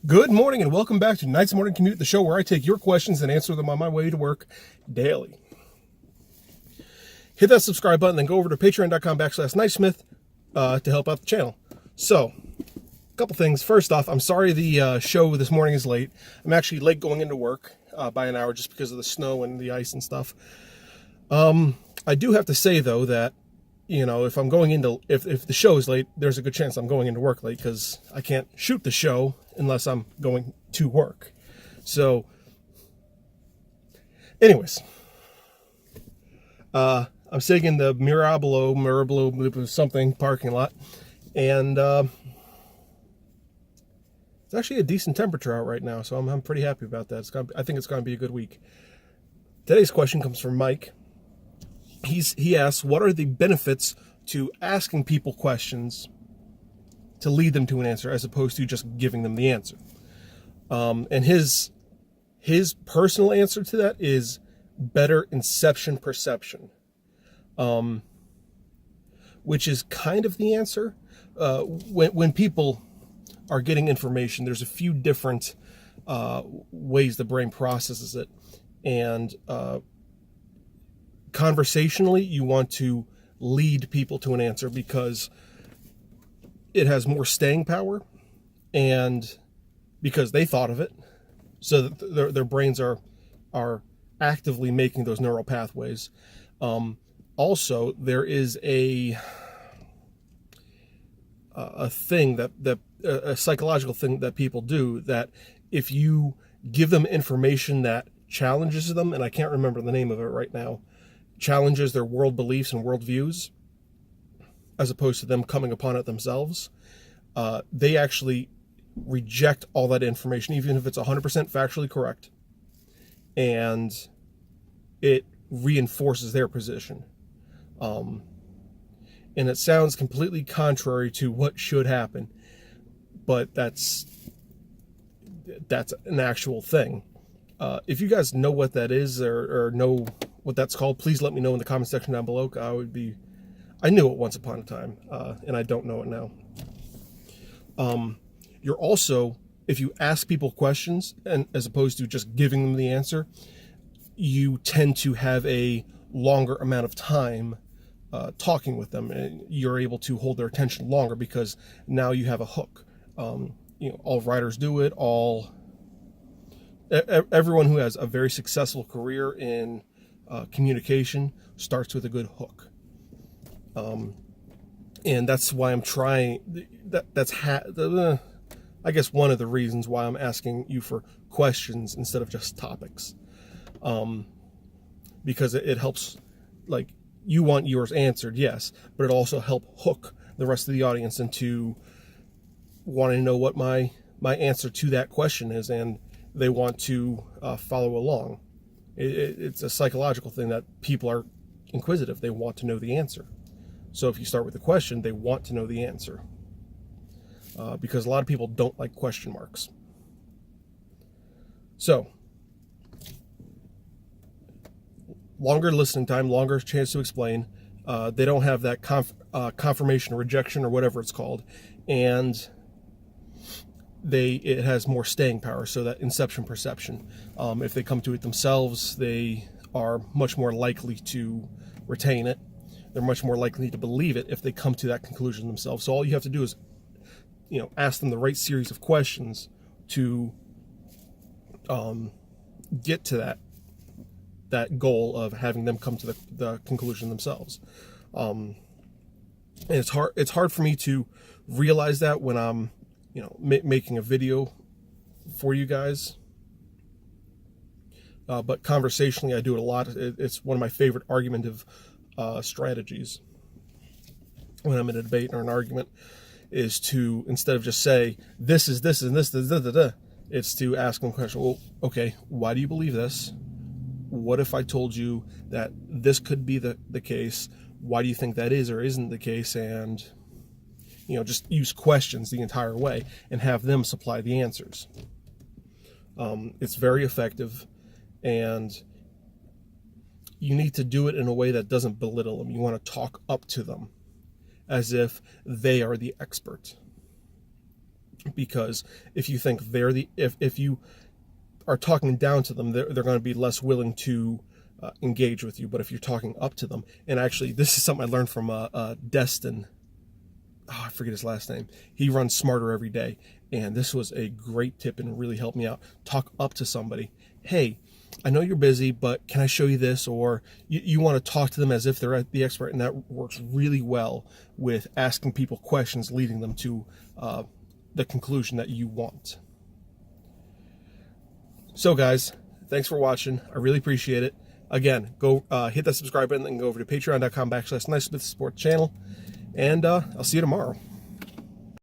Good morning and welcome back to Night's Morning Commute, the show where I take your questions and answer them on my way to work daily. Hit that subscribe button, then go over to patreon.com/Nightsmith to help out the channel. So, a couple things. First off, I'm sorry the show this morning is late. I'm actually late going into work by an hour just because of the snow and the ice and stuff. I do have to say, though, that if I'm going into, if the show is late, there's a good chance I'm going into work late because I can't shoot the show unless I'm going to work. So, anyways, I'm sitting in the Mirabolo something parking lot, and it's actually a decent temperature out right now, so I'm pretty happy about that. I think it's going to be a good week. Today's question comes from Mike. He asks, what are the benefits to asking people questions to lead them to an answer as opposed to just giving them the answer? And his personal answer to that is better inception perception, which is kind of the answer. When people are getting information, there's a few different ways the brain processes it. And conversationally, you want to lead people to an answer because it has more staying power and because they thought of it, so that their brains are actively making those neural pathways. Also, there is a thing a psychological thing that people do, that if you give them information that challenges them, and I can't remember the name of it right now, challenges their world beliefs and world views, as opposed to them coming upon it themselves, they actually reject all that information, even if it's 100% factually correct, and it reinforces their position. And it sounds completely contrary to what should happen, but that's an actual thing. If you guys know what that is or know what that's called, please let me know in the comment section down below. I knew it once upon a time, and I don't know it now. You're also, if you ask people questions, and as opposed to just giving them the answer, you tend to have a longer amount of time talking with them, and you're able to hold their attention longer because now you have a hook. All writers do it. Everyone who has a very successful career in communication starts with a good hook. And that's why I'm trying. I guess one of the reasons why I'm asking you for questions instead of just topics, because it helps. Like, you want yours answered, yes, but it also helps hook the rest of the audience into wanting to know what my answer to that question is, and they want to follow along. It's a psychological thing that people are inquisitive. They want to know the answer. So if you start with a question, they want to know the answer. Because a lot of people don't like question marks. So, longer listening time, longer chance to explain. They don't have that confirmation or rejection or whatever it's called. And it has more staying power, so that inception perception. If they come to it themselves, they are much more likely to retain it. They're much more likely to believe it if they come to that conclusion themselves. So all you have to do is, ask them the right series of questions to get to that goal of having them come to the conclusion themselves. And it's hard for me to realize that when I'm making a video for you guys. But conversationally, I do it a lot. It's one of my favorite argumentative strategies when I'm in a debate or an argument, is to, instead of just say, this is this and this, it's to ask them a question. Well, okay, why do you believe this? What if I told you that this could be the case? Why do you think that is or isn't the case? And just use questions the entire way and have them supply the answers. It's very effective, and you need to do it in a way that doesn't belittle them. You want to talk up to them as if they are the expert. because if you think if you are talking down to them, they're going to be less willing to engage with you. But if you're talking up to them, and actually this is something I learned from Destin, I forget his last name. He runs Smarter every day, and this was a great tip and really helped me out. Talk up to somebody. Hey, I know you're busy, but can I show you this? Or you want to talk to them as if they're the expert, and that works really well with asking people questions, leading them to the conclusion that you want. So guys, thanks for watching. I really appreciate it. Again, go hit that subscribe button and go over to patreon.com/NiceSmith support the channel. And I'll see you tomorrow.